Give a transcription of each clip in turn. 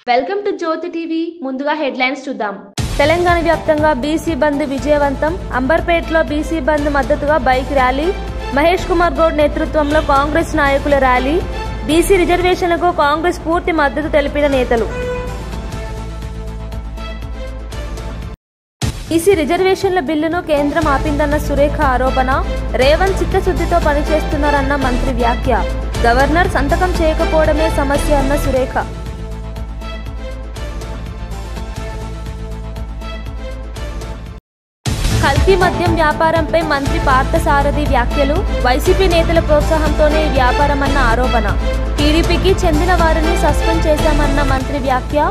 Welcome to Jyothi TV. ముందుగా headlines చూద్దాం. తెలంగాణ వ్యాప్తంగా బీసీ బంద్ విజయవంతం. అంబర్పేటలో బీసీ బంద్ మద్దతుగా బైక్ ర్యాలీ. మహేష్ కుమార్ గౌడ్ నేతృత్వంలో కాంగ్రెస్ నాయకుల ర్యాలీ. బీసీ రిజర్వేషన్లకు కాంగ్రెస్ పూర్తి మద్దతు తెలిపిన నేతలు. బీసీ రిజర్వేషన్ల బిల్లును కేంద్రం ఆపిందన్న సురేఖ ఆరోపణ. రేవంత్ చిత్తశుద్ధితో పనిచేస్తున్నారన్న మంత్రి వ్యాఖ్య. గవర్నర్ సంతకం చేయకపోవడమే సమస్య అన్న సురేఖ. కల్తీ మద్యం వ్యాపారంపై మంత్రి పార్థసారథి వ్యాఖ్యలు. వైసీపీ నేతల ప్రోత్సాహంతోనే ఈ వ్యాపారమన్న ఆరోపణ. టీడీపీకి చెందిన వారిని సస్పెండ్ చేశామన్న మంత్రి వ్యాఖ్య.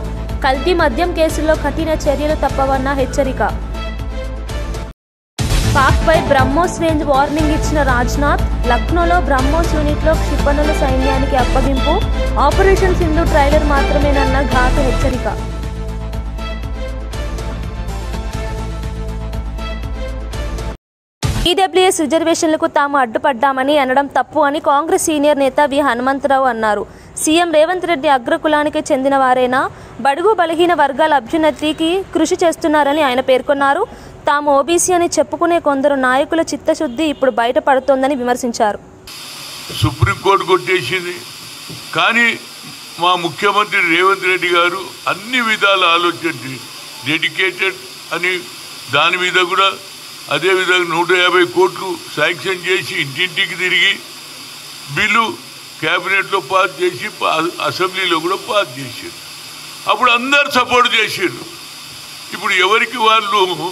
కల్తీ మద్యం కేసుల్లో కఠిన చర్యలు తప్పవన్న హెచ్చరిక. పాక్పై బ్రహ్మోస్ రేంజ్ వార్నింగ్ ఇచ్చిన రాజ్నాథ్. లక్నోలో బ్రహ్మోస్ యూనిట్లో క్షిపణుల సైన్యానికి అప్పగింపు. ఆపరేషన్ సింధు ట్రైలర్ మాత్రమేనన్న ఘాటు హెచ్చరిక. ఈడబ్ల్యూఎస్ రిజర్వేషన్లకు తాము అడ్డుపడ్డామని అనడం తప్పు అని కాంగ్రెస్ సీనియర్ నేత వి హనుమంతరావు అన్నారు. సీఎం రేవంత్ రెడ్డి అగ్రకులానికి చెందిన వారైనా బడుగు బలహీన వర్గాల అభ్యున్నతికి కృషి చేస్తున్నారని ఆయన పేర్కొన్నారు. తాము ఓబీసీ అని చెప్పుకునే కొందరు నాయకుల చిత్తశుద్ధి ఇప్పుడు బయటపడుతోందని విమర్శించారు. సుప్రీంకోర్టు కొట్టేసింది, కానీ మా ముఖ్యమంత్రి రేవంత్ రెడ్డి గారు అన్ని విధాల ఆలోచించి డెడికేటెడ్ అని దాని మీద కూడా అదేవిధంగా 150 కోట్లు శాంక్షన్ చేసి ఇంటింటికి తిరిగి బిల్లు క్యాబినెట్లో పాస్ చేసి అసెంబ్లీలో కూడా పాస్ చేశారు. అప్పుడు అందరు సపోర్ట్ చేశారు. ఇప్పుడు ఎవరికి వాళ్ళు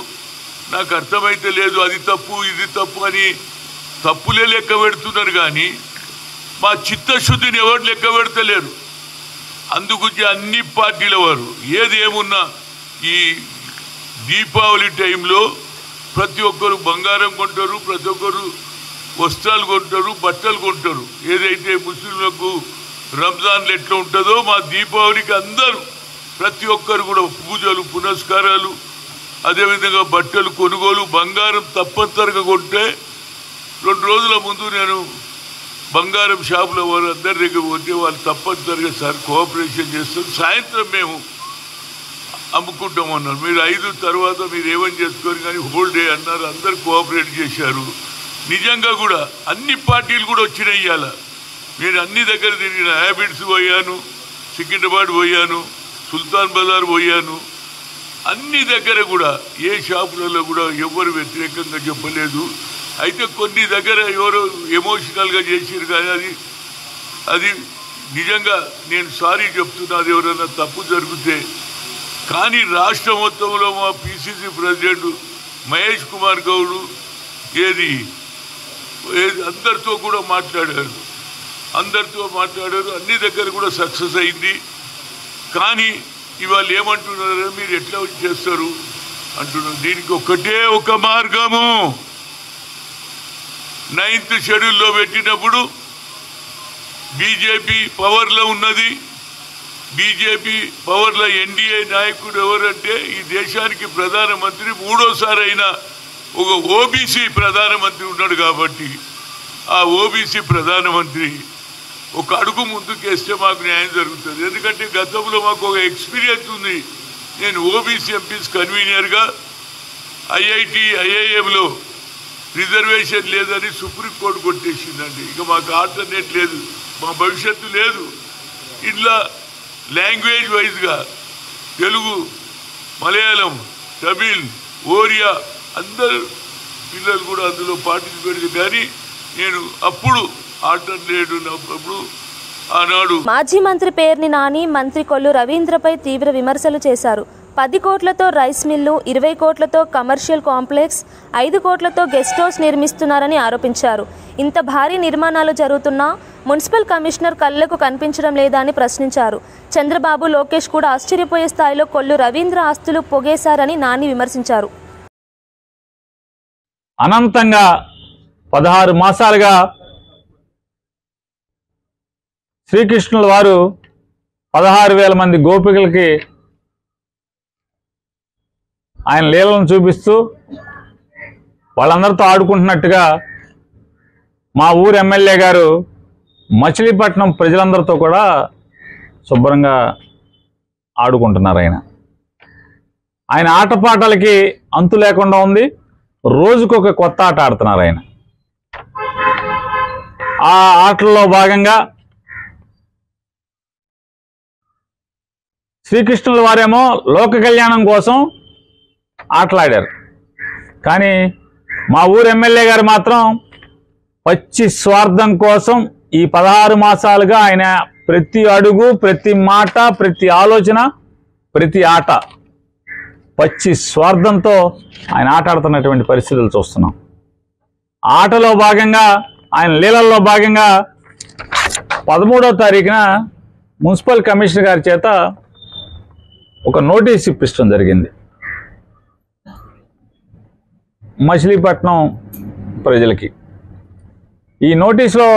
నాకు అర్థమైతే లేదు, అది తప్పు ఇది తప్పు అని తప్పులే లెక్క పెడుతున్నారు, కానీ మా చిత్తశుద్ధిని ఎవరు లెక్క పెడతలేరు. అందుగురించి అన్ని పార్టీల వారు ఏది ఏమున్నా ఈ దీపావళి టైంలో ప్రతి ఒక్కరు బంగారం కొంటారు, ప్రతి ఒక్కరు వస్త్రాలు కొంటారు, బట్టలు కొంటారు. ఏదైతే ముస్లింలకు రంజాన్లు ఎట్లా ఉంటుందో మా దీపావళికి అందరూ ప్రతి ఒక్కరు కూడా పూజలు పునస్కారాలు, అదేవిధంగా బట్టలు కొనుగోలు, బంగారం తప్పనిసరిగా కొంటే 2 రోజుల ముందు నేను బంగారం షాపుల వారు అందరి దగ్గర పోతే వాళ్ళు తప్పనిసరిగా సార్ కోఆపరేషన్ చేస్తారు, సాయంత్రం మేము అమ్ముకుంటామన్నారు. మీరు 5 తర్వాత మీరు ఏమని చేసుకోరు కానీ హోల్ డే అన్నారు. అందరు కోఆపరేట్ చేశారు. నిజంగా కూడా అన్ని పార్టీలు కూడా వచ్చినాయి. ఇవాళ నేను అన్ని దగ్గర తిరిగిన, హ్యాబిట్స్ పోయాను, సికింద్రాబాద్ పోయాను, సుల్తాన్ బజార్ పోయాను. అన్ని దగ్గర కూడా ఏ షాపులలో కూడా ఎవరు వ్యతిరేకంగా చెప్పలేదు. అయితే కొన్ని దగ్గర ఎవరో ఎమోషనల్గా చేసారు, కానీ అది నిజంగా నేను సారీ చెప్తున్నా, అది ఎవరైనా తప్పు జరిగితే. కానీ రాష్ట్ర మొత్తంలో మా పిసిసి ప్రెసిడెంట్ మహేష్ కుమార్ గౌడ్ ఏది అందరితో కూడా మాట్లాడారు, అన్ని దగ్గర కూడా సక్సెస్ అయింది. కానీ ఇవాళ ఏమంటున్నారు, మీరు ఎట్లా చేస్తారు అంటున్నారు. దీనికి ఒకటే ఒక మార్గము, 9th షెడ్యూల్లో పెట్టినప్పుడు బీజేపీ పవర్లో ఉన్నది. బీజేపీ పవర్లో ఎన్డీఏ నాయకుడు ఎవరంటే ఈ దేశానికి ప్రధానమంత్రి 3వ అయినా ఒక ఓబీసీ ప్రధానమంత్రి ఉన్నాడు. కాబట్టి ఆ ఓబీసీ ప్రధానమంత్రి ఒక అడుగు ముందుకేస్తే మాకు న్యాయం జరుగుతుంది. ఎందుకంటే గతంలో మాకు ఒక ఎక్స్పీరియన్స్ ఉంది. నేను ఓబీసీ ఎంపీస్ కన్వీనర్గా ఐఐఎంలో రిజర్వేషన్ లేదని సుప్రీంకోర్టు కొట్టేసిందండి. ఇక మాకు ఆల్టర్నేట్ లేదు, మా భవిష్యత్తు లేదు. ఇట్లా లాంగ్వేజ్ వైజ్గా తెలుగు, మలయాళం, తమిళ్, ఒరియా అందరు పిల్లలు కూడా అందులో పార్టిసిపేట్. కానీ నేను అప్పుడు ఆల్టర్నేట్ ఉన్నప్పుడు ఆనాడు మాజీ మంత్రి పేర్ని నాని మంత్రి కొల్లు రవీంద్రపై తీవ్ర విమర్శలు చేశారు. 10 కోట్లతో రైస్ మిల్లు, 20 కోట్లతో కమర్షియల్ కాంప్లెక్స్, 5 కోట్లతో గెస్ట్ హౌస్ నిర్మిస్తున్నారని ఆరోపించారు. ఇంత భారీ నిర్మాణాలు జరుగుతున్నా మున్సిపల్ కమిషనర్ కళ్లకు కనిపించడం లేదా అని ప్రశ్నించారు. చంద్రబాబు, లోకేష్ కూడా ఆశ్చర్యపోయే స్థాయిలో కొల్లు రవీంద్ర ఆస్తులు పొగేశారని నాని విమర్శించారు. అనంతంగా 16 మాసాలుగా శ్రీకృష్ణుల వారు 16,000 మంది గోపికలకి ఆయన లీలను చూపిస్తూ వాళ్ళందరితో ఆడుకుంటున్నట్టుగా మా ఊరు ఎమ్మెల్యే గారు మచిలీపట్నం ప్రజలందరితో కూడా శుభ్రంగా ఆడుకుంటున్నారు. ఆయన ఆటపాటలకి అంతు లేకుండా ఉంది. రోజుకొక కొత్త ఆట ఆడుతున్నారు ఆయన. ఆ ఆటల్లో భాగంగా శ్రీకృష్ణుల వారేమో లోక కళ్యాణం కోసం ఆటలాడారు. కానీ మా ఊరు ఎమ్మెల్యే గారు మాత్రం పచ్చి స్వార్థం కోసం ఈ 16 మాసాలుగా ఆయన ప్రతి అడుగు, ప్రతి మాట, ప్రతి ఆలోచన, ప్రతి ఆట పచ్చి స్వార్థంతో ఆయన ఆట ఆడుతున్నటువంటి పరిస్థితులు చూస్తున్నాం. ఆటలో భాగంగా, ఆయన లీలల్లో భాగంగా 13వ తారీఖున మున్సిపల్ కమిషనర్ గారి చేత ఒక నోటీస్ ఇప్పించడం జరిగింది. మచిలీపట్నం ప్రజలకి ఈ నోటీసులో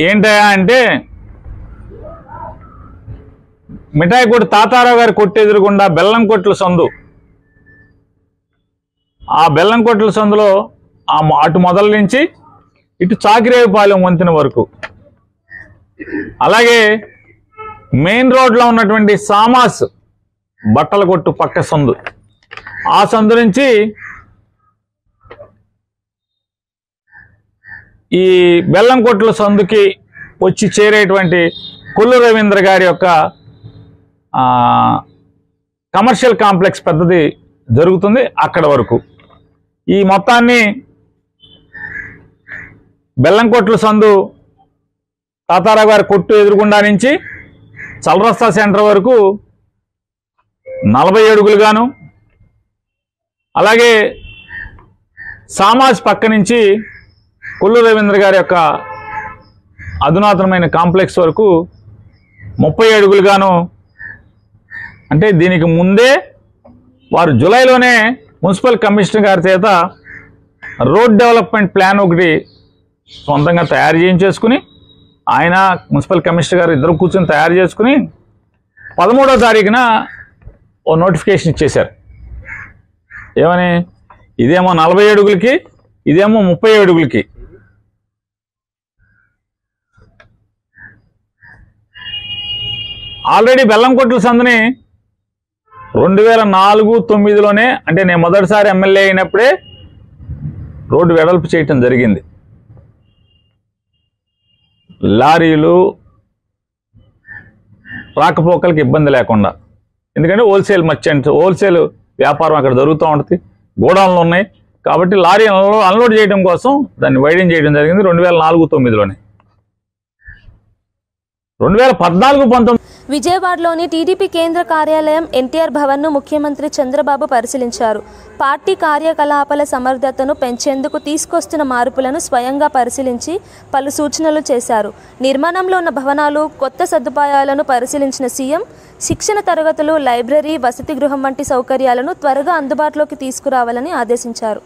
ఏంటయా అంటే, మిఠాయి కొట్టు తాతారావు గారి కొట్టు ఎదురుగుండా బెల్లం కొట్ల సందు, ఆ బెల్లం కొట్ల సందులో అటు మొదల నుంచి ఇటు చాకిరేవుపాలెం వంతెన వరకు, అలాగే మెయిన్ రోడ్లో ఉన్నటువంటి సామాస్ బట్టల కొట్టు పక్క సందు, ఆ సందు నుంచి ఈ బెల్లం కొట్ల సందుకి వచ్చి చేరేటువంటి కొల్లు రవీంద్ర గారి యొక్క కమర్షియల్ కాంప్లెక్స్ పెద్దది జరుగుతుంది, అక్కడ వరకు ఈ మొత్తాన్ని బెల్లంకొట్ల సందు తాతారావు గారి కొట్టు ఎదురుగుండా నుంచి చలరస్తా సెంటర్ వరకు 40 అడుగులుగాను, అలాగే సామాజ్ పక్క నుంచి కొల్లు రవీంద్ర గారి యొక్క అధునాతనమైన కాంప్లెక్స్ వరకు 30 అడుగులుగాను, అంటే దీనికి ముందే వారు జూలైలోనే మున్సిపల్ కమిషనర్ గారి చేత రోడ్ డెవలప్మెంట్ ప్లాన్ ఒకటి సొంతంగా తయారు చేయించేసుకుని, ఆయన మున్సిపల్ కమిషనర్ గారు ఇద్దరు కూర్చొని తయారు చేసుకుని 13వ తారీఖున ఓ నోటిఫికేషన్ ఇచ్చేశారు. ఏమని? ఇదేమో 40 అడుగులకి, ఇదేమో 30 అడుగులకి. ఆల్రెడీ బెల్లంకొట్ల సందుని 2004-09లోనే, అంటే నేను మొదటిసారి ఎమ్మెల్యే అయినప్పుడే రోడ్డు వెడల్పు చేయటం జరిగింది. లారీలు రాకపోకలకి ఇబ్బంది లేకుండా, ఎందుకంటే హోల్సేల్ మర్చెంట్స్, హోల్సేల్ వ్యాపారం అక్కడ జరుగుతూ ఉంటుంది, గోడౌన్లు ఉన్నాయి కాబట్టి లారీలను అన్లోడ్ చేయడం కోసం దాన్ని వైడెన్ చేయడం జరిగింది 2004-09లోనే. 2014-19 విజయవాడలోని టీడీపీ కేంద్ర కార్యాలయం ఎన్టీఆర్ భవన్ను ముఖ్యమంత్రి చంద్రబాబు పరిశీలించారు. పార్టీ కార్యకలాపాల సమర్థతను పెంచేందుకు తీసుకొస్తున్న మార్పులను స్వయంగా పరిశీలించి పలు సూచనలు చేశారు. నిర్మాణంలో ఉన్న భవనాలు, కొత్త సదుపాయాలను పరిశీలించిన సీఎం శిక్షణ తరగతులు, లైబ్రరీ, వసతి గృహం వంటి సౌకర్యాలను త్వరగా అందుబాటులోకి తీసుకురావాలని ఆదేశించారు.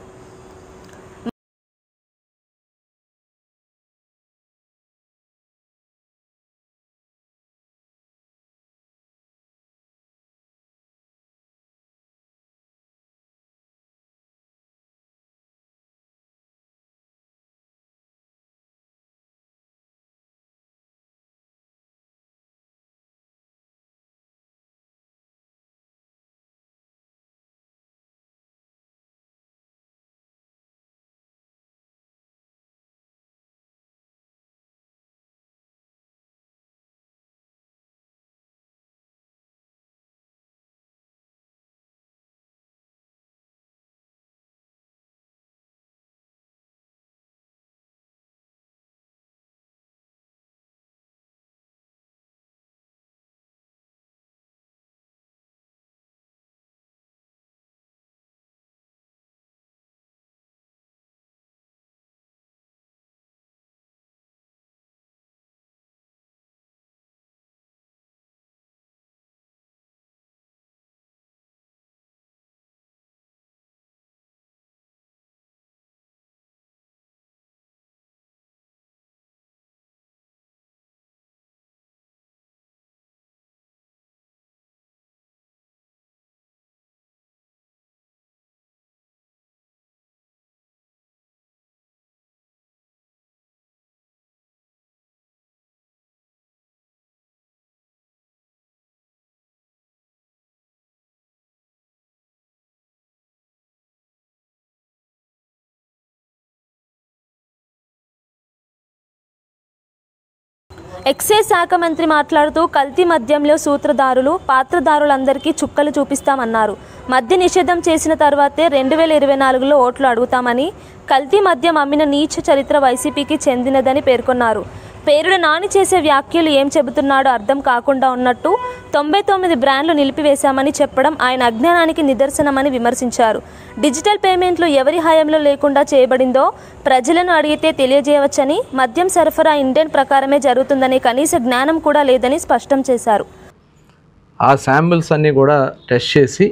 ఎక్సైజ్ శాఖ మంత్రి మాట్లాడుతూ కల్తీ మద్యంలో సూత్రధారులు పాత్రధారులందరికీ చుక్కలు చూపిస్తామన్నారు. మద్య నిషేధం చేసిన తర్వాతే 2024లో ఓట్లు అడుగుతామని, కల్తీ మద్యం అమ్మిన నీచ చరిత్ర వైసీపీకి చెందినదని పేర్కొన్నారు. పేరుడు నాని చేసే వ్యాఖ్యలు ఏం చెబుతున్నాడో అర్థం కాకుండా ఉన్నట్టు 99 బ్రాండ్లు నిలిపివేశామని చెప్పడం ఆయన అజ్ఞానానికి నిదర్శనమని విమర్శించారు. డిజిటల్ పేమెంట్లు ఎవరి హయాంలో లేకుండా చేయబడిందో ప్రజలను అడిగితే తెలియజేయవచ్చని, మద్యం సరఫరా ఇండియన్ ప్రకారమే జరుగుతుందనే కనీస జ్ఞానం కూడా లేదని స్పష్టం చేశారు. ఆ శాంపిల్స్ అన్నీ కూడా టెస్ట్ చేసి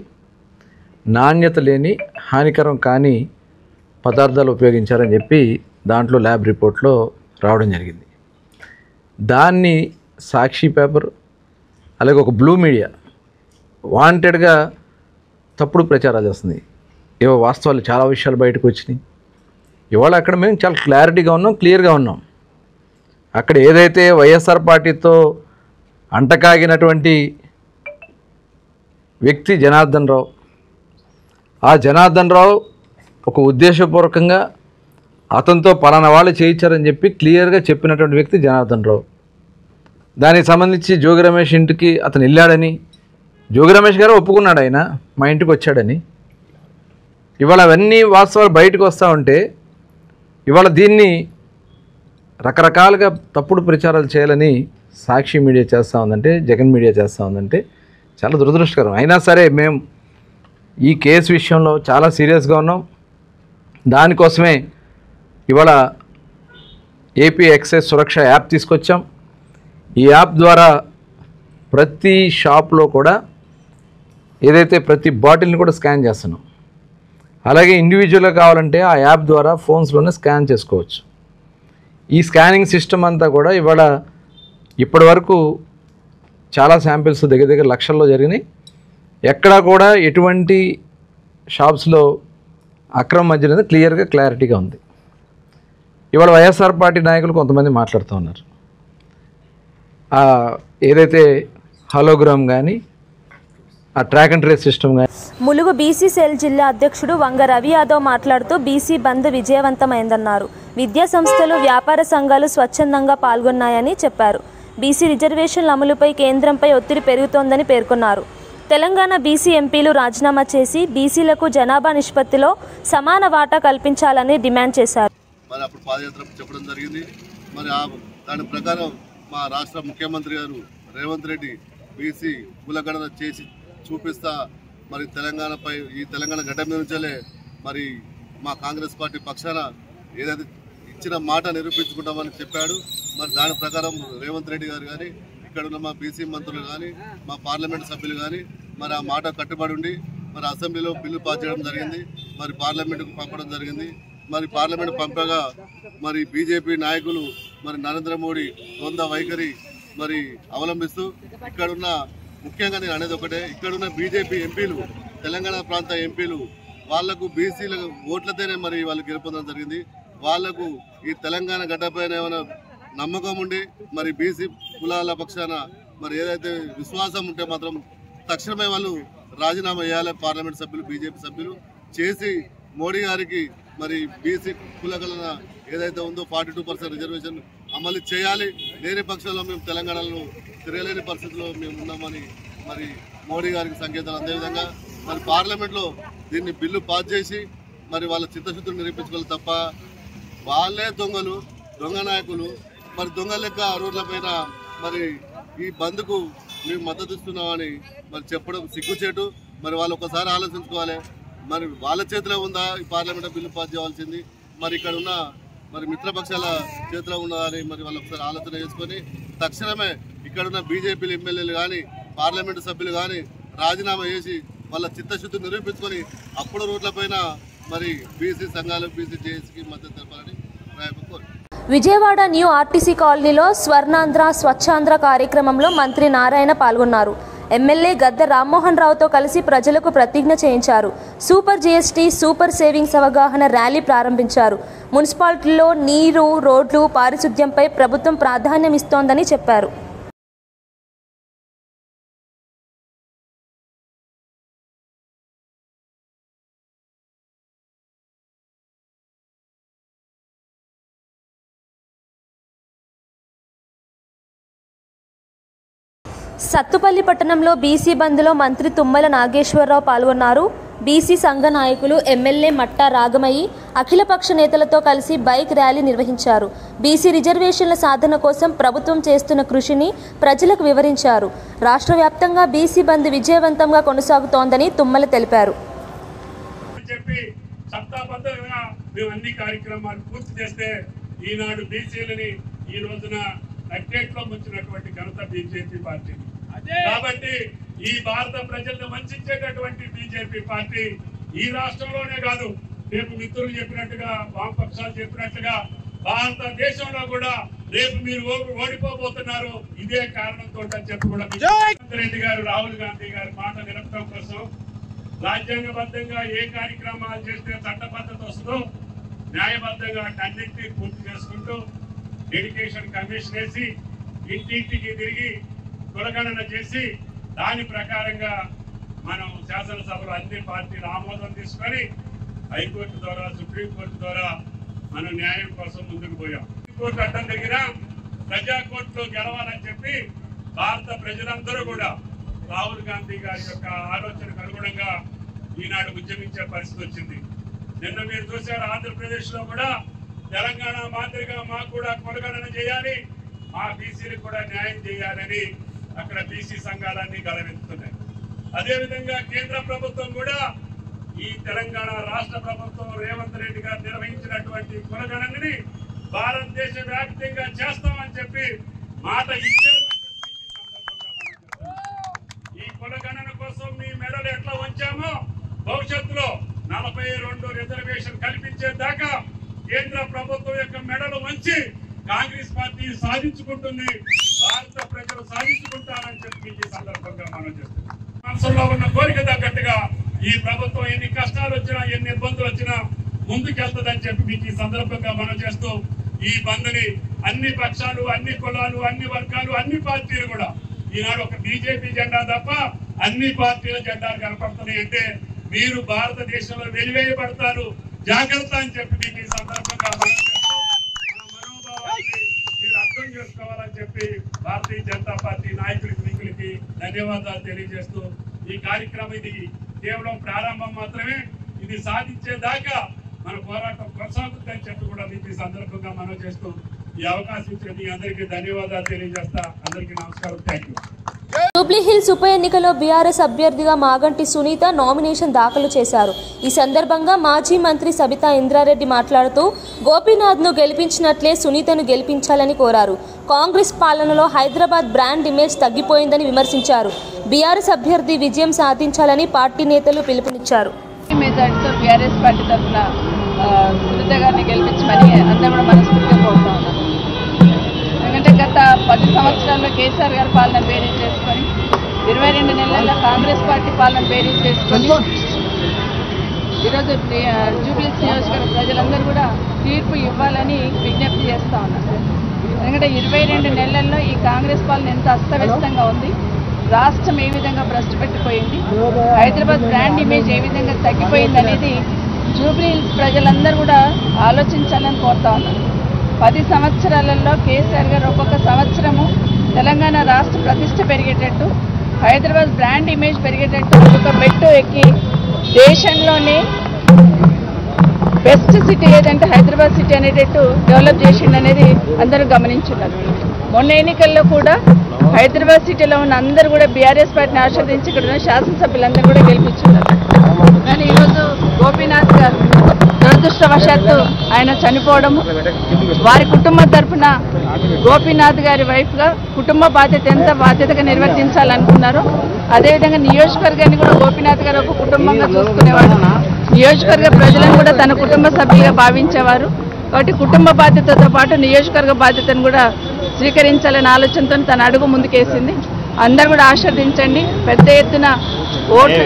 నాణ్యత లేని హానికరం కాని పదార్థాలు ఉపయోగించారని చెప్పి దాంట్లో ల్యాబ్ రిపోర్ట్లో రావడం జరిగింది. దాన్ని సాక్షి పేపర్ అలాగే ఒక బ్లూ మీడియా వాంటెడ్గా తప్పుడు ప్రచారాలు చేస్తుంది. ఏవో వాస్తవాలు చాలా విషయాలు బయటకు వచ్చినాయి. ఇవాళ అక్కడ మేము చాలా క్లారిటీగా ఉన్నాం, క్లియర్గా ఉన్నాం. అక్కడ ఏదైతే వైఎస్ఆర్ పార్టీతో అంటకాగినటువంటి వ్యక్తి జనార్దన్ రావు, ఆ జనార్దన్ రావు ఒక ఉద్దేశపూర్వకంగా అతనితో పలానా వాళ్ళు చేయించారని చెప్పి క్లియర్గా చెప్పినటువంటి వ్యక్తి జనార్దన్ రావు. దానికి సంబంధించి జోగి రమేష్ ఇంటికి అతను వెళ్ళాడని, జోగి రమేష్ గారు ఒప్పుకున్నాడు ఆయన మా ఇంటికి వచ్చాడని. ఇవాళ అవన్నీ వాస్తవాలు బయటకు వస్తూ ఉంటే ఇవాళ దీన్ని రకరకాలుగా తప్పుడు ప్రచారాలు చేయాలని సాక్షి మీడియా చేస్తూ ఉందంటే, జగన్ మీడియా చేస్తూ ఉందంటే చాలా దురదృష్టకరం. అయినా సరే మేము ఈ కేసు విషయంలో చాలా సీరియస్గా ఉన్నాం. దానికోసమే ఇవాళ ఏపీ ఎక్సైజ్ సురక్ష యాప్ తీసుకొచ్చాం. ఈ యాప్ ద్వారా ప్రతి షాప్లో కూడా ఏదైతే ప్రతి బాటిల్ని కూడా స్కాన్ చేస్తున్నాం. అలాగే ఇండివిజువల్గా కావాలంటే ఆ యాప్ ద్వారా ఫోన్స్లోనే స్కాన్ చేసుకోవచ్చు. ఈ స్కానింగ్ సిస్టమ్ అంతా కూడా ఇవాళ ఇప్పటి వరకు చాలా శాంపిల్స్ దగ్గర దగ్గర లక్షల్లో జరిగినాయి. ఎక్కడా కూడా ఎటువంటి షాప్స్లో అక్రమ మద్యం అనేది క్లియర్గా క్లారిటీగా ఉంది. ఇవాళ వైఎస్ఆర్ పార్టీ నాయకులు కొంతమంది మాట్లాడుతూ ఉన్నారు. ఏదైతే హలోగ్రామ్ కానీ ఆ ట్రాక్ అండ్ ట్రేస్ సిస్టమ్ కానీ. ములుగు బీసీ సెల్ జిల్లా అధ్యక్షుడు వంగ రవి యాదవ్ మాట్లాడుతూ బీసీ బంద్ విజయవంతమైందన్నారు. విద్యా సంస్థలు, వ్యాపార సంఘాలు స్వచ్ఛందంగా పాల్గొన్నాయని చెప్పారు. బీసీ రిజర్వేషన్ల అమలుపై కేంద్రంపై ఒత్తిడి పెరుగుతోందని పేర్కొన్నారు. తెలంగాణ బీసీ ఎంపీలు రాజీనామా చేసి బీసీలకు జనాభా నిష్పత్తిలో సమాన వాటా కల్పించాలని డిమాండ్ చేశారు. మరి అప్పుడు పాదయాత్ర చెప్పడం జరిగింది. మరి దాని ప్రకారం మా రాష్ట్ర ముఖ్యమంత్రి గారు రేవంత్ రెడ్డి బీసీ కులగణన చేసి చూపిస్తా మరి తెలంగాణపై ఈ తెలంగాణ గడ్డ మీద నుంచే మరి మా కాంగ్రెస్ పార్టీ పక్షాన ఏదైతే ఇచ్చిన మాట నిరూపించుకుంటామని చెప్పాడు. మరి దాని ప్రకారం రేవంత్ రెడ్డి గారు కానీ ఇక్కడ ఉన్న మా బీసీ మంత్రులు కానీ మా పార్లమెంట్ సభ్యులు కానీ మరి ఆ మాట కట్టుబడి ఉండి మరి అసెంబ్లీలో బిల్లు పాస్ చేయడం జరిగింది. మరి పార్లమెంటుకు పంపడం జరిగింది. మరి పార్లమెంట్ పంపగా మరి బీజేపీ నాయకులు మరి నరేంద్ర మోడీ ద్వంద్వ వైఖరి మరి అవలంబిస్తూ ఇక్కడున్న ముఖ్యంగా నేను అనేది ఒకటే, ఇక్కడున్న బీజేపీ ఎంపీలు, తెలంగాణ ప్రాంత ఎంపీలు వాళ్లకు బీసీల ఓట్లతోనే మరి వాళ్ళు గెలుపొందడం జరిగింది. వాళ్లకు ఈ తెలంగాణ గడ్డపైన ఏమైనా నమ్మకం ఉండి మరి బీసీ కులాల పక్షాన మరి ఏదైతే విశ్వాసం ఉంటే మాత్రం తక్షణమే వాళ్ళు రాజీనామా చేయాలి. పార్లమెంట్ సభ్యులు, బీజేపీ సభ్యులు చేసి మోడీ గారికి మరి బీసీ కులగలన ఏదైతే ఉందో 42% రిజర్వేషన్ అమలు చేయాలి. లేని పక్షంలో మేము తెలంగాణలో తిరగలేని పరిస్థితిలో మేము ఉన్నామని మరి మోడీ గారికి సంకేతాలు. అదేవిధంగా మరి పార్లమెంట్లో దీన్ని బిల్లు పాస్ చేసి మరి వాళ్ళ చిత్తశుద్ధిని నిరూపించుకోవాలి తప్ప వాళ్ళే దొంగలు, దొంగ నాయకులు మరి దొంగ లెక్క రోడ్లపైన మరి ఈ బంద్కు మేము మద్దతు ఇస్తున్నామని మరి చెప్పడం సిగ్గుచేటు. మరి వాళ్ళు ఒకసారి ఆలోచించుకోవాలి. మరి వాళ్ళ చేతిలో ఉందా ఈ పార్లమెంట్ బిల్లు పాస్ చేయాల్సింది, మరి ఇక్కడ ఉన్న మరి మిత్రపక్షాల చేతిలో ఉన్నదని మరి వాళ్ళు ఒకసారి ఆలోచన చేసుకొని తక్షణమే ఇక్కడున్న బీజేపీ ఎమ్మెల్యేలు కానీ పార్లమెంటు సభ్యులు కానీ రాజీనామా చేసి వాళ్ళ చిత్తశుద్ధి నిరూపించుకొని అప్పుడు రోడ్లపైన మరి బీసీ సంఘాలు, బీసీ జేఏసీకి మద్దతు తెలపాలని కోరు. విజయవాడ న్యూ ఆర్టీసీ కాలనీలో స్వర్ణాంధ్ర స్వచ్ఛాంధ్ర కార్యక్రమంలో మంత్రి నారాయణ పాల్గొన్నారు. ఎమ్మెల్యే గద్దె రామ్మోహన్ రావుతో కలిసి ప్రజలకు ప్రతిజ్ఞ చేయించారు. సూపర్ జీఎస్టీ, సూపర్ సేవింగ్స్ అవగాహన ర్యాలీ ప్రారంభించారు. మున్సిపాలిటీలో నీరు, రోడ్లు, పారిశుద్ధ్యంపై ప్రభుత్వం ప్రాధాన్యం ఇస్తోందని చెప్పారు. సత్తుపల్లి పట్టణంలో బీసీ బంద్లో మంత్రి తుమ్మల నాగేశ్వరరావు పాల్గొన్నారు. బీసీ సంఘ నాయకులు, ఎమ్మెల్యే మట్టా రాగమయ్యి అఖిలపక్ష నేతలతో కలిసి బైక్ ర్యాలీ నిర్వహించారు. బీసీ రిజర్వేషన్ల సాధన కోసం ప్రభుత్వం చేస్తున్న కృషిని ప్రజలకు వివరించారు. రాష్ట్ర వ్యాప్తంగా బీసీ బంద్ విజయవంతంగా కొనసాగుతోందని తుమ్మల తెలిపారు. అన్ని కార్యక్రమాలు పూర్తి చేస్తే ఈనాడు బీసీలని ఈ రోజున అట్టేట్లో వచ్చినటువంటి ఘనత బీజేపీ పార్టీ. కాబట్టి ఈ భారత ప్రజలను వంచేటటువంటి బీజేపీ పార్టీ ఈ రాష్ట్రంలోనే కాదు, రేపు మిత్రులు చెప్పినట్టుగా, వామపక్షాలు చెప్పినట్టుగా భారతదేశంలో కూడా రేపు మీరు ఓడిపోబోతున్నారు. ఇదే కారణంతో అని చెప్పి కూడా రెడ్డి గారు, రాహుల్ గాంధీ గారి మాట నిలపడం కోసం రాజ్యాంగబద్ధంగా ఏ కార్యక్రమాలు చేస్తే చట్టబద్ధత వస్తుందో న్యాయబద్ధంగా అన్నింటినీ పూర్తి చేసుకుంటూ ఎడ్యుకేషన్ కమిషన్ వేసి ఇంటింటికి తిరిగి కులగణన చేసి దాని ప్రకారంగా మనం శాసనసభలో అన్ని పార్టీలు ఆమోదం తీసుకొని హైకోర్టు ద్వారా, సుప్రీంకోర్టు ద్వారా మనం న్యాయం కోసం ముందుకు పోయాం. కోర్టు అడ్డం దగ్గర ప్రజా కోర్టులో గెలవాలని చెప్పి భారత ప్రజలందరూ కూడా రాహుల్ గాంధీ గారి యొక్క ఆలోచనకు అనుగుణంగా ఈనాడు ఉద్యమించే పరిస్థితి వచ్చింది. నిన్న మీరు చూశారు, ఆంధ్రప్రదేశ్ లో కూడా తెలంగాణ మాదిరిగా మాకు కూడా కులగణన చేయాలి, మా బీసీలకు కూడా న్యాయం చేయాలని అక్కడ బీసీ సంఘాలన్నీ గలవెత్తుతున్నాయి. అదేవిధంగా కేంద్ర ప్రభుత్వం కూడా ఈ తెలంగాణ రాష్ట్ర ప్రభుత్వం రేవంత్ రెడ్డి గారు నిర్వహించినటువంటి కులగణనని భారతదేశ వ్యాప్తంగా చేస్తామని చెప్పి మాట ఇచ్చారు. ఈ కులగణన కోసం మీ మెడలు ఎట్లా వంచామో భవిష్యత్తులో 42 రిజర్వేషన్ కల్పించేదాకా కేంద్ర ప్రభుత్వం యొక్క మెడలు వంచి కాంగ్రెస్ పార్టీ సాధించుకుంటుంది, భారత ప్రజలు సాధించుకుంటారని చెప్పి ఈ సందర్భంగా మనం చేస్తున్నాం. మనసులో ఉన్న కోరిక తగ్గట్టుగా ఈ ప్రభుత్వం ఎన్ని కష్టాలు వచ్చినా, ఎన్ని ఇబ్బందులు వచ్చినా ముందుకెళ్తుందని చెప్పి మీకు ఈ సందర్భంగా మనం చేస్తూ ఈ బంద్ని అన్ని పక్షాలు, అన్ని కులాలు, అన్ని వర్గాలు, అన్ని పార్టీలు కూడా ఈనాడు ఒక బీజేపీ జెండా తప్ప అన్ని పార్టీల జెండాలు కనపడుతున్నాయి అంటే మీరు భారతదేశంలో వెలివేయబడతారు, జాగ్రత్త అని చెప్పి మీకు ఈ సందర్భంగా మనోభావాన్ని మీరు అర్థం చేసుకోవాలని చెప్పి భారతీయ జనతా పార్టీ నాయకులకి, మిగులకి ధన్యవాదాలు తెలియజేస్తూ ఈ కార్యక్రమం ఇది కేవలం ప్రారంభం మాత్రమే, ఇది సాధించేదాకా మన పోరాటం కొనసాగుతుందని చెప్పి కూడా మీకు ఈ సందర్భంగా మనం చేస్తూ ఈ అవకాశం ఇచ్చిన మీ అందరికీ ధన్యవాదాలు తెలియజేస్తా. అందరికీ నమస్కారం. Thank you. జూబ్లీహిల్స్ ఉప ఎన్నికలో బీఆర్ఎస్ అభ్యర్థిగా మాగంటి సునీత నామినేషన్ దాఖలు చేశారు. ఈ సందర్భంగా మాజీ మంత్రి సబితా ఇంద్రారెడ్డి మాట్లాడుతూ గోపీనాథ్ను గెలిపించినట్లే సునీతను గెలిపించాలని కోరారు. కాంగ్రెస్ పాలనలో హైదరాబాద్ బ్రాండ్ ఇమేజ్ తగ్గిపోయిందని విమర్శించారు. బీఆర్ఎస్ అభ్యర్థి విజయం సాధించాలని పార్టీ నేతలు పిలుపునిచ్చారు. బీఆర్ఎస్ పార్టీ తరఫున సునీత గారిని గెలిపించమని అందరూ కూడా మనస్ఫూర్తిగా కోరుతా ఉన్నాం. ఎందుకంటే గత 10 సంవత్సరాల్లో కేసీఆర్ గారి పాలన బేరీజ్ చేసుకొని 22 నెలల్లో కాంగ్రెస్ పార్టీ పాలన బేరీజ్ చేసుకొని ఈరోజు జూబ్లీహిల్స్ నియోజకవర్గ ప్రజలందరూ కూడా తీర్పు ఇవ్వాలని విజ్ఞప్తి చేస్తూ ఉన్నారు. ఎందుకంటే 22 నెలల్లో ఈ కాంగ్రెస్ పాలన ఎంత అస్తవ్యస్తంగా ఉంది, రాష్ట్రం ఏ విధంగా భ్రష్టు పెట్టిపోయింది, హైదరాబాద్ బ్రాండ్ ఇమేజ్ ఏ విధంగా తగ్గిపోయింది అనేది జూబ్లీహిల్స్ ప్రజలందరూ కూడా ఆలోచించాలని కోరుతా ఉన్నారు. 10 సంవత్సరాలలో కేసీఆర్ గారు ఒక్కొక్క సంవత్సరము తెలంగాణ రాష్ట్ర ప్రతిష్ట పెరిగేటట్టు, హైదరాబాద్ బ్రాండ్ ఇమేజ్ పెరిగేటట్టు ఒక మెట్టు ఎక్కి దేశంలోనే బెస్ట్ సిటీ ఏదంటే హైదరాబాద్ సిటీ అనేటట్టు డెవలప్ చేసిండు అనేది అందరూ గమనించున్నారు. మొన్న ఎన్నికల్లో కూడా హైదరాబాద్ సిటీలో ఉన్న అందరూ కూడా బీఆర్ఎస్ పార్టీని ఆస్వాదించి ఇక్కడ ఉన్న శాసనసభ్యులందరూ కూడా గెలిపించున్నారు. కానీ ఈరోజు గోపీనాథ్ గారు దురదృష్టవశాత్తు ఆయన చనిపోవడం, వారి కుటుంబం తరఫున గోపీనాథ్ గారి వైఫ్గా కుటుంబ బాధ్యత ఎంత బాధ్యతగా నిర్వర్తించాలనుకున్నారో అదేవిధంగా నియోజకవర్గాన్ని కూడా గోపీనాథ్ గారు ఒక కుటుంబంగా చూసుకునేవాడు. నియోజకవర్గ ప్రజలను కూడా తన కుటుంబ సభ్యులుగా భావించేవారు. కాబట్టి కుటుంబ బాధ్యతతో పాటు నియోజకవర్గ బాధ్యతను కూడా స్వీకరించాలనే ఆలోచనతో తన అడుగు ముందుకేసింది. అందరూ కూడా ఆశీర్వదించండి, పెద్ద ఎత్తున ఓట్లు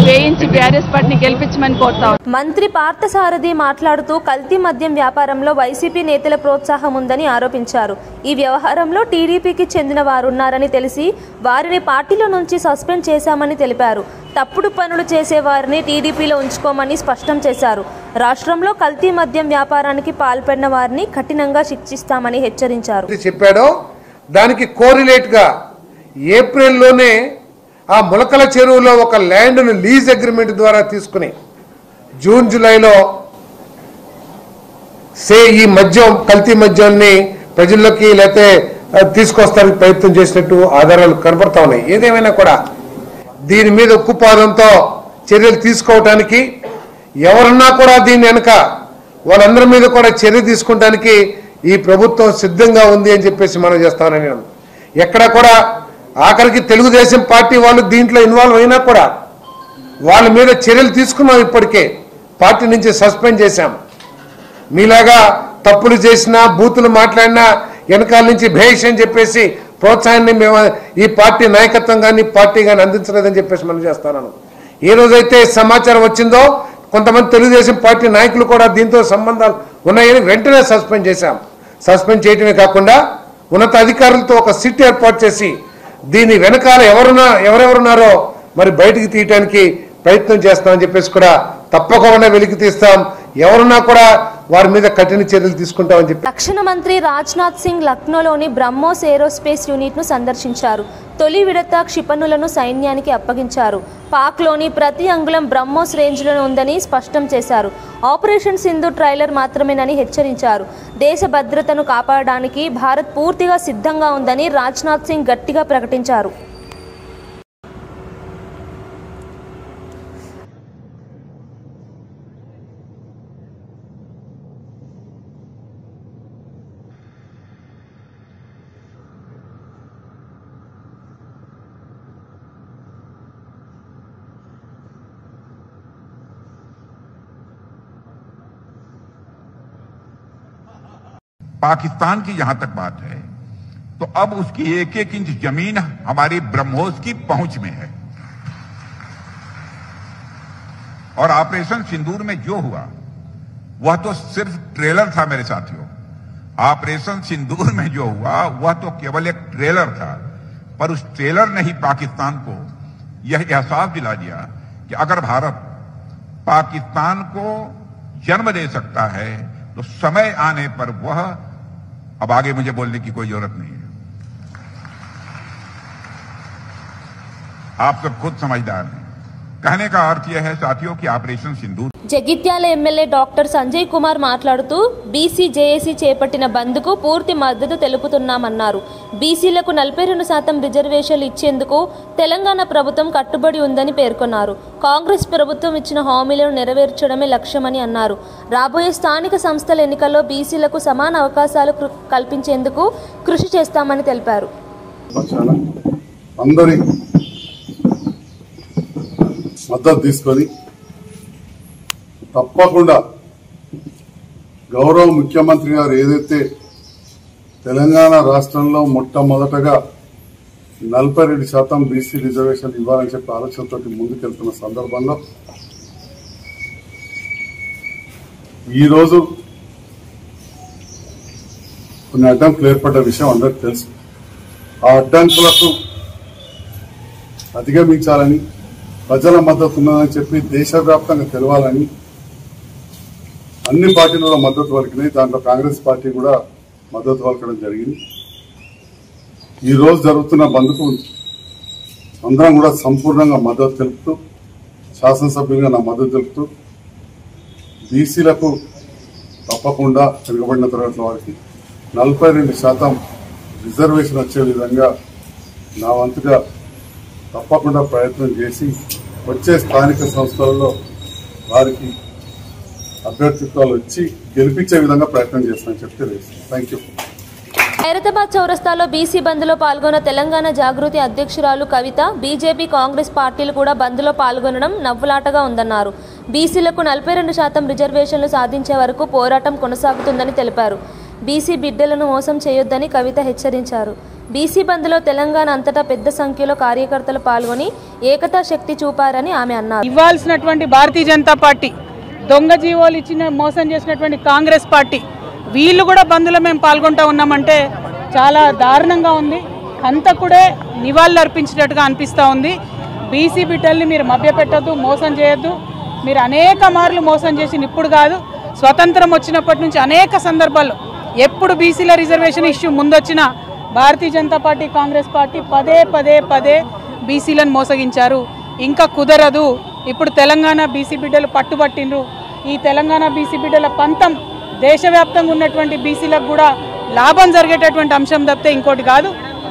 వేయించి బీఆర్ఎస్ పార్టీని గెలిపించమని కోరుతాం. మంత్రి పార్థసారథి మాట్లాడుతూ కల్తీ మద్యం వ్యాపారంలో వైసీపీ నేతల ప్రోత్సాహం ఉందని ఆరోపించారు. ఈ వ్యవహారంలో టీడీపీకి చెందిన వారున్నారని తెలిసి వారిని పార్టీలో నుంచి సస్పెండ్ చేశామని తెలిపారు. తప్పుడు పనులు చేసే వారిని టీడీపీలో ఉంచుకోమని స్పష్టం చేశారు. రాష్ట్రంలో కల్తీ మద్యం వ్యాపారానికి పాల్పడిన వారిని కఠినంగా శిక్షిస్తామని హెచ్చరించారు. చెప్పాడో దానికి కోరిలేట్గా ఏప్రిల్లోనే ఆ ములకల చెరువులో ఒక ల్యాండ్ను లీజ్ అగ్రిమెంట్ ద్వారా తీసుకుని జూన్ జూలైలో ఈ మద్యం కల్తీ మద్యాన్ని ప్రజల్లోకి లేకపోతే తీసుకొస్తానికి ప్రయత్నం చేసినట్టు ఆధారాలు కనబడతా ఉన్నాయి. ఏదేమైనా కూడా దీని మీద ఉక్కుపాదంతో చర్యలు తీసుకోవటానికి ఎవరన్నా కూడా దీని వెనుక వాళ్ళందరి మీద కూడా చర్య తీసుకోవడానికి ఈ ప్రభుత్వం సిద్ధంగా ఉంది అని చెప్పేసి మనం చేస్తామని నేను ఎక్కడ కూడా ఆఖరికి తెలుగుదేశం పార్టీ వాళ్ళు దీంట్లో ఇన్వాల్వ్ అయినా కూడా వాళ్ళ మీద చర్యలు తీసుకున్నాం. ఇప్పటికే పార్టీ నుంచి సస్పెండ్ చేశాం. మీలాగా తప్పులు చేసినా బూతులు మాట్లాడినా వెనకాల నుంచి భేష్ అని చెప్పేసి ప్రోత్సాహాన్ని మేము ఈ పార్టీ నాయకత్వం కానీ పార్టీ కానీ అందించలేదని చెప్పేసి మనం చేస్తాను. ఏ రోజైతే సమాచారం వచ్చిందో కొంతమంది తెలుగుదేశం పార్టీ నాయకులు కూడా దీంతో సంబంధాలు ఉన్నాయని వెంటనే సస్పెండ్ చేశాం. సస్పెండ్ చేయటమే కాకుండా ఉన్నత అధికారులతో ఒక సిట్ ఏర్పాటు చేసి దీని వెనకాల ఎవరెవరున్నారో మరి బయటికి తీయడానికి ప్రయత్నం చేస్తామని చెప్పేసి కూడా తప్పకుండా వెలికి తీస్తాం. ఎవరున్నా కూడా వారి మీద కఠిన చర్యలు తీసుకుంటామని చెప్పి రక్షణ మంత్రి రాజ్నాథ్ సింగ్ లక్నోలోని బ్రహ్మోస్ ఏరోస్పేస్ యూనిట్ను సందర్శించారు. తొలి విడత క్షిపణులను సైన్యానికి అప్పగించారు. పాక్లోని ప్రతి అంగుళం బ్రహ్మోస్ రేంజ్లో ఉందని స్పష్టం చేశారు. ఆపరేషన్ సింధు ట్రైలర్ మాత్రమేనని హెచ్చరించారు. దేశ భద్రతను కాపాడడానికి భారత్ పూర్తిగా సిద్ధంగా ఉందని రాజ్నాథ్ సింగ్ గట్టిగా ప్రకటించారు. पाकिस्तान की जहां तक बात है तो अब उसकी एक एक इंच जमीन हमारी ब्रह्मोस की पहुंच में है और ऑपरेशन सिंदूर में जो हुआ वह तो सिर्फ ट्रेलर था मेरे साथियों। ऑपरेशन सिंदूर में जो हुआ वह तो केवल एक ट्रेलर था, पर उस ट्रेलर ने ही पाकिस्तान को यह एहसास दिला दिया कि अगर भारत पाकिस्तान को जन्म दे सकता है तो समय आने पर वह, अब आगे मुझे बोलने की कोई जरूरत नहीं है, आप सब खुद समझदार हैं। कहने का अर्थ यह है साथियों कि ऑपरेशन सिंदूर జగిత్యాల ఎమ్మెల్యే డాక్టర్ సంజయ్ కుమార్ మాట్లాడుతూ బీసీ జేఏసీ చేపట్టిన బంద్కు పూర్తి మద్దతు తెలుపుతున్నామన్నారు. బీసీలకు 42% రిజర్వేషన్లు ఇచ్చేందుకు తెలంగాణ ప్రభుత్వం కట్టుబడి ఉందని పేర్కొన్నారు. కాంగ్రెస్ ప్రభుత్వం ఇచ్చిన హామీలను నెరవేర్చడమే లక్ష్యమని అన్నారు. రాబోయే స్థానిక సంస్థల ఎన్నికల్లో బీసీలకు సమాన అవకాశాలు కల్పించేందుకు కృషి చేస్తామని తెలిపారు. అందరి మద్దతు తీసుకొని తప్పకుండా గౌరవ ముఖ్యమంత్రి గారు ఏదైతే తెలంగాణ రాష్ట్రంలో మొట్టమొదటగా 42% బీసీ రిజర్వేషన్ ఇవ్వాలని చెప్పి ఆలోచనతో ముందుకెళ్తున్న సందర్భంలో ఈరోజు కొన్ని అడ్డంకులు ఏర్పడ్డ విషయం అందరికీ తెలుసు. ఆ అడ్డంకులకు అధిగమించాలని, ప్రజల మద్దతు ఉన్నదని చెప్పి దేశవ్యాప్తంగా తెలవాలని అన్ని పార్టీలలో మద్దతు పలికినాయి. దాంట్లో కాంగ్రెస్ పార్టీ కూడా మద్దతు పలకడం జరిగింది. ఈ రోజు జరుగుతున్న బంద్కు అందరం కూడా సంపూర్ణంగా మద్దతు తెలుపుతూ, శాసనసభ్యులుగా నా మద్దతు తెలుపుతూ, బీసీలకు తప్పకుండా వెనుకబడిన తరగతుల వారికి 42% రిజర్వేషన్ వచ్చే విధంగా నా వంతుగా తప్పకుండా ప్రయత్నం చేసి వచ్చే స్థానిక సంస్థలలో వారికి అభ్యర్థిత్వాలు వచ్చి గెలిపించే విధంగా ప్రయత్నం చేస్తానని చెప్తే థ్యాంక్ యూ. ఖైరతాబాద్ చౌరస్తాలో బీసీ బంద్లో పాల్గొన్న తెలంగాణ జాగృతి అధ్యక్షురాలు కవిత, బీజేపీ కాంగ్రెస్ పార్టీలు కూడా బంద్లో పాల్గొనడం నవ్వులాటగా ఉందన్నారు. బీసీలకు 42% రిజర్వేషన్లు సాధించే వరకు పోరాటం కొనసాగుతుందని తెలిపారు. బీసీ బిడ్డలను మోసం చేయొద్దని కవిత హెచ్చరించారు. బీసీ బంద్లో తెలంగాణ అంతటా పెద్ద సంఖ్యలో కార్యకర్తలు పాల్గొని ఏకతా శక్తి చూపారని ఆమె అన్నారు. ఇవ్వాల్సినటువంటి భారతీయ జనతా పార్టీ, దొంగ జీవోలు ఇచ్చిన మోసం చేసినటువంటి కాంగ్రెస్ పార్టీ, వీళ్ళు కూడా బంద్లో మేము పాల్గొంటూ ఉన్నామంటే చాలా దారుణంగా ఉంది. హంతకుడే నివాళులు అర్పించినట్టుగా అనిపిస్తూ ఉంది. బీసీ బిడ్డల్ని మీరు మభ్యపెట్టద్దు, మోసం చేయొద్దు. మీరు అనేక మార్లు మోసం చేసిన ఇప్పుడు కాదు, స్వతంత్రం వచ్చినప్పటి నుంచి అనేక సందర్భాల్లో ఎప్పుడు బీసీల reservation issue ముందొచ్చినా Bharatiya Janata party Congress party పదే బీసీలను మోసగించారు. ఇంకా కుదరదు. ఇప్పుడు తెలంగాణ బీసీ బిడ్డలు పట్టుబట్టిండ్రు. ఈ తెలంగాణ బీసీ బిడ్డల పంతం దేశవ్యాప్తంగా ఉన్నటువంటి బీసీలకు కూడా లాభం జరిగేటటువంటి అంశం తప్పితే ఇంకోటి కాదు.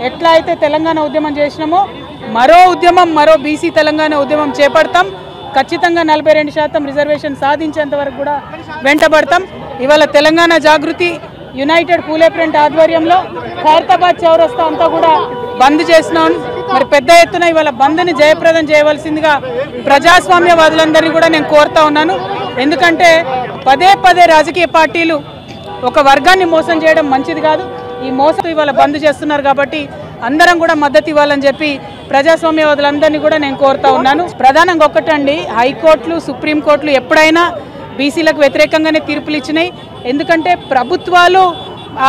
ఎట్లా అయితే తెలంగాణ ఉద్యమం చేసినామో మరో బీసీ తెలంగాణ ఉద్యమం చేపడతాం. ఖచ్చితంగా 42% రిజర్వేషన్ సాధించేంత వరకు కూడా వెంటబడతాం. ఇవాళ తెలంగాణ జాగృతి యునైటెడ్ పూలే ప్రింట్ ఆధ్వర్యంలో ఖైరతాబాద్ చౌరస్తా అంతా కూడా బంద్ చేసినాం. మరి పెద్ద ఎత్తున ఇవాళ బంద్ని జయప్రదం చేయవలసిందిగా ప్రజాస్వామ్యవాదులందరినీ కూడా నేను కోరుతా ఉన్నాను. ఎందుకంటే పదే రాజకీయ పార్టీలు ఒక వర్గాన్ని మోసం చేయడం మంచిది కాదు. ఈ మోసం ఇవాళ బంద్ చేస్తున్నారు కాబట్టి అందరం కూడా మద్దతు ఇవ్వాలని చెప్పి ప్రజాస్వామ్యవాదులందరినీ కూడా నేను కోరుతా ఉన్నాను. ప్రధానంగా ఒక్కటండి, హైకోర్టులు సుప్రీంకోర్టులు ఎప్పుడైనా బీసీలకు వ్యతిరేకంగానే తీర్పులు ఇచ్చినాయి. ఎందుకంటే ప్రభుత్వాలు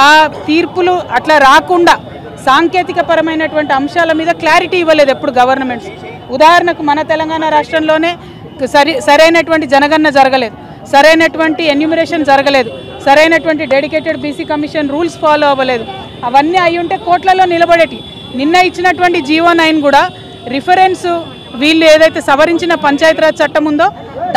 ఆ తీర్పులు అట్లా రాకుండా సాంకేతిక పరమైనటువంటి అంశాల మీద క్లారిటీ ఇవ్వలేదు ఎప్పుడు గవర్నమెంట్స్. ఉదాహరణకు మన తెలంగాణ రాష్ట్రంలోనే సరైనటువంటి జనగణన జరగలేదు, సరైనటువంటి ఎన్యూమరేషన్ జరగలేదు, సరైనటువంటి dedicated BC commission rules follow అవ్వలేదు. అవన్నీ అయి ఉంటే కోట్లలో నిలబడేటి. నిన్న ఇచ్చినటువంటి జీవో 9 కూడా రిఫరెన్స్ వీళ్ళు ఏదైతే సవరించిన పంచాయతీరాజ్ చట్టం ఉందో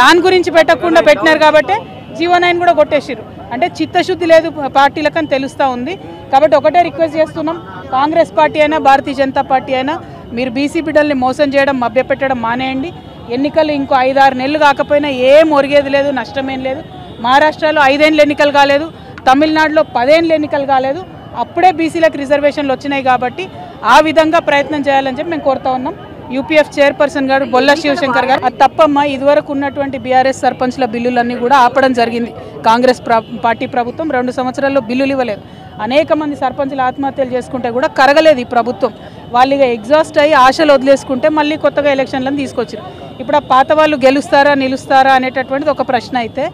దాని గురించి పెట్టకుండా పెట్టినారు కాబట్టి జీవో 9 కూడా కొట్టేసారు. అంటే చిత్తశుద్ధి లేదు పార్టీలకని తెలుస్తూ ఉంది. కాబట్టి ఒకటే రిక్వెస్ట్ చేస్తున్నాం, కాంగ్రెస్ పార్టీ అయినా భారతీయ జనతా పార్టీ అయినా మీరు బీసీ బిడ్డల్ని మోసం చేయడం మభ్యపెట్టడం మానేయండి. ఎన్నికలు ఇంకో 5-6 నెలలు కాకపోయినా ఏం ఒరిగేది లేదు, నష్టమేం లేదు. మహారాష్ట్రలో 5 ఏళ్ళు ఎన్నికలు కాలేదు, తమిళనాడులో 10 ఏళ్ళు ఎన్నికలు కాలేదు, అప్పుడే బీసీలకు రిజర్వేషన్లు వచ్చినాయి. కాబట్టి ఆ విధంగా ప్రయత్నం చేయాలని చెప్పి మేము కోరుతా ఉన్నాం. యూపీఎఫ్ చైర్పర్సన్ గారు బొల్ల శివశంకర్ గారు అది తప్పమ్మ, ఇదివరకు ఉన్నటువంటి బీఆర్ఎస్ సర్పంచ్ల బిల్లులన్నీ కూడా ఆపడం జరిగింది. కాంగ్రెస్ పార్టీ ప్రభుత్వం 2 సంవత్సరాల్లో బిల్లులు ఇవ్వలేదు. అనేక మంది సర్పంచులు ఆత్మహత్యలు చేసుకుంటే కూడా కరగలేదు ఈ ప్రభుత్వం. వాళ్ళు ఇక ఎగ్జాస్ట్ అయ్యి ఆశలు వదిలేసుకుంటే మళ్ళీ కొత్తగా ఎలక్షన్లను తీసుకొచ్చారు. ఇప్పుడు ఆ పాత వాళ్ళు గెలుస్తారా నిలుస్తారా అనేటటువంటిది ఒక ప్రశ్న అయితే,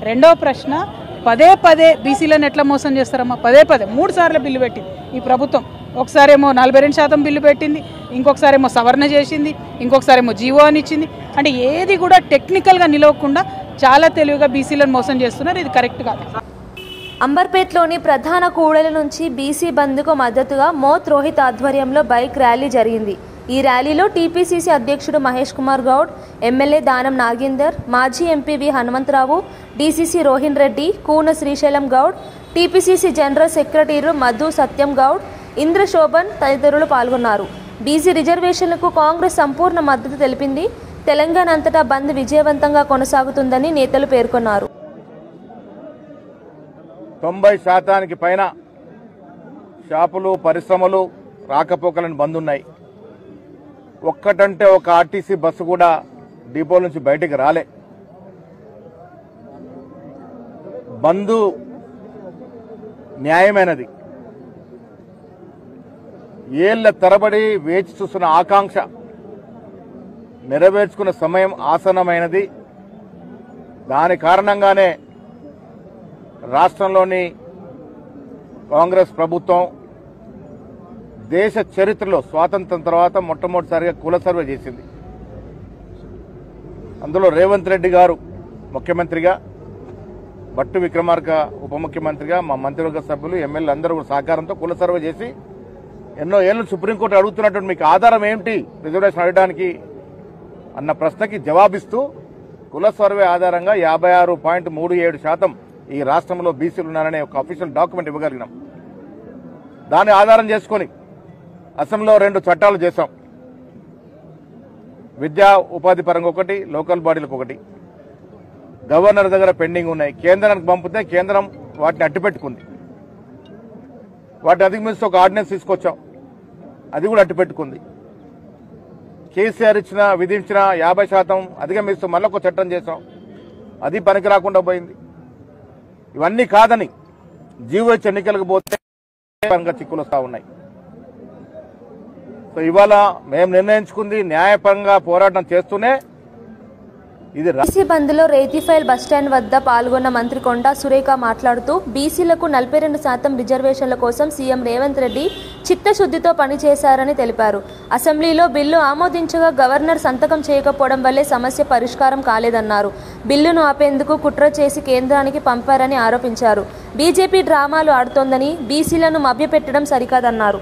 రెండవ ప్రశ్న పదే బీసీలను ఎట్లా మోసం చేస్తారమ్మా? 3 సార్లు బిల్లు పెట్టింది ఈ ప్రభుత్వం. ఒకసారేమో 42% బిల్లు పెట్టింది, ఇంకొకసారేమో సవరణ చేసింది, ఇంకొకసారేమో జీవో అని ఇచ్చింది. అంటే ఏది కూడా టెక్నికల్గా నిలవకుండా చాలా తెలివిగా బీసీలను మోసం చేస్తున్నారు. ఇది కరెక్ట్ కాదు. అంబర్పేట్లోని ప్రధాన కూడలి నుంచి బీసీ బంద్కు మద్దతుగా మోత్ రోహిత్ ఆధ్వర్యంలో బైక్ ర్యాలీ జరిగింది. ఈ ర్యాలీలో టీపీసీసీ అధ్యక్షుడు మహేష్ కుమార్ గౌడ్, ఎమ్మెల్యే దానం నాగేందర్, మాజీ MP V Hanumantharao, DCC Rohin Reddy, Koona Srisailam Goud, TPCC general secretary Madhu Satyam Goud, Indrashobhan తదితరులు పాల్గొన్నారు. బీసీ రిజర్వేషన్లకు కాంగ్రెస్ సంపూర్ణ మద్దతు తెలిపింది. తెలంగాణ అంతటా బంద్ విజయవంతంగా కొనసాగుతుందని నేతలు పేర్కొన్నారు. 90% పైన షాపులు పరిశ్రమలు రాకపోకలను బంద్ ఉన్నాయి. ఒక్కటంటే ఒక ఆర్టీసీ బస్సు కూడా డిపో నుంచి బయటికి రాలే. బంద్ న్యాయమైనది. ఏళ్ల తరబడి వేచి చూస్తున్న ఆకాంక్ష నెరవేర్చుకున్న సమయం ఆసన్నమైనది. దాని కారణంగానే రాష్ట్రంలోని కాంగ్రెస్ ప్రభుత్వం దేశ చరిత్రలో స్వాతంత్రం తర్వాత మొట్టమొదటిసారిగా కుల సర్వే చేసింది. అందులో రేవంత్ రెడ్డి గారు ముఖ్యమంత్రిగా, భట్టు విక్రమార్క ఉప ముఖ్యమంత్రిగా, మా మంత్రివర్గ సభ్యులు ఎమ్మెల్యేలు అందరూ సహకారంతో కుల సర్వే చేసి ఎన్నో ఏళ్ళు సుప్రీంకోర్టు అడుగుతున్నటువంటి మీకు ఆధారం ఏమిటి రిజర్వేషన్ అడగడానికి అన్న ప్రశ్నకి జవాబిస్తూ కుల సర్వే ఆధారంగా 56.37% ఈ రాష్ట్రంలో బీసీలు ఉన్నారనే ఒక అఫీషియల్ డాక్యుమెంట్ ఇవ్వగలిగినాం. దాన్ని ఆధారం చేసుకొని అసెంబ్లీలో 2 చట్టాలు చేశాం. విద్యా ఉపాధి పరంగా ఒకటి, లోకల్ బాడీలకు ఒకటి. గవర్నర్ దగ్గర పెండింగ్ ఉన్నాయి. కేంద్రానికి పంపితే కేంద్రం వాటిని అట్టిపెట్టుకుంది. వాటిని అధిగమిస్తూ ఒక ఆర్డినెన్స్ తీసుకొచ్చాం, అది కూడా అట్టిపెట్టుకుంది. కేసీఆర్ విధించిన 50% అధిగమిస్తూ మళ్ళొక చట్టం చేశాం, అది పనికి రాకుండా పోయింది. ఇవన్నీ కాదని జీవోహెచ్ ఎన్నికలకు పోతే చిక్కులు వస్తూ ఉన్నాయి. సో ఇవాళ మేము నిర్ణయించుకుంది న్యాయపరంగా పోరాటం చేస్తూనే ఇది. బీసీ బంద్లో రేతిఫైల్ బస్టాండ్ వద్ద పాల్గొన్న మంత్రి కొండా సురేఖ మాట్లాడుతూ బీసీలకు 42% రిజర్వేషన్ల కోసం సీఎం రేవంత్ రెడ్డి చిత్తశుద్ధితో పనిచేశారని తెలిపారు. అసెంబ్లీలో బిల్లు ఆమోదించగా గవర్నర్ సంతకం చేయకపోవడం వల్లే సమస్య పరిష్కారం కాలేదన్నారు. బిల్లును ఆపేందుకు కుట్ర చేసి కేంద్రానికి పంపారని ఆరోపించారు. బీజేపీ డ్రామాలు ఆడుతోందని, బీసీలను మభ్యపెట్టడం సరికాదన్నారు.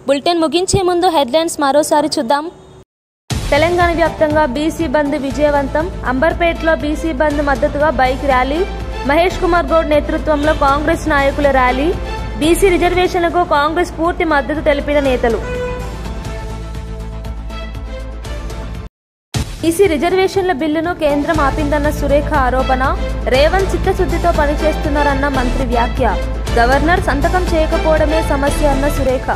బులెటిన్ ముగించే ముందు హెడ్లైన్స్ మరోసారి చూద్దాం. తెలంగాణ వ్యాప్తంగా బీసీ బంద్ విజయవంతం. అంబర్పేటలో బీసీ బంద్ మద్దతుగా బైక్ ర్యాలీ. మహేష్ కుమార్ గౌడ్ నేతృత్వంలో కాంగ్రెస్ నాయకుల ర్యాలీ. బీసీ రిజర్వేషన్లకు కాంగ్రెస్ పూర్తి మద్దతు తెలిపిన నేతలు. బీసీ రిజర్వేషన్ల బిల్లును కేంద్రం ఆపిందన్న సురేఖ ఆరోపణ. రేవంత్ చిత్తశుద్ధితో పనిచేస్తున్నారన్న మంత్రి వ్యాఖ్య. గవర్నర్ సంతకం చేయకపోవడమే సమస్య అన్న సురేఖ.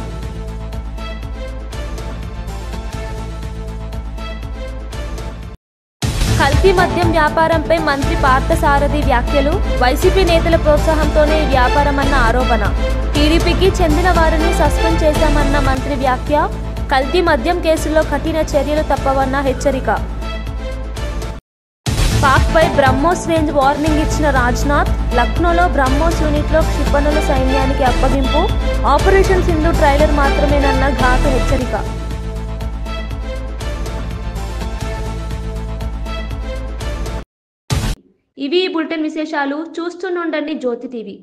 కల్తీ మద్యం వ్యాపారంపై మంత్రి పార్థసారథి వ్యాఖ్యలు. వైసీపీ నేతల ప్రోత్సాహంతోనే ఈ వ్యాపారమన్న ఆరోపణ. టీడీపీకి చెందిన వారిని సస్పెండ్ చేశామన్న మంత్రి వ్యాఖ్య. కల్తీ మద్యం కేసుల్లో కఠిన చర్యలు తప్పవన్న హెచ్చరిక. పాక్పై బ్రహ్మోస్ రేంజ్ వార్నింగ్ ఇచ్చిన రాజ్నాథ్. లక్నోలో బ్రహ్మోస్ యూనిట్లో క్షిపణుల సైన్యానికి అప్పగింపు. ఆపరేషన్ సింధు ట్రైలర్ మాత్రమేనన్న ఘాటు హెచ్చరిక. ఇవి బులెటిన్ విశేషాలు. చూస్తూనే ఉండండి జ్యోతి టీవీ.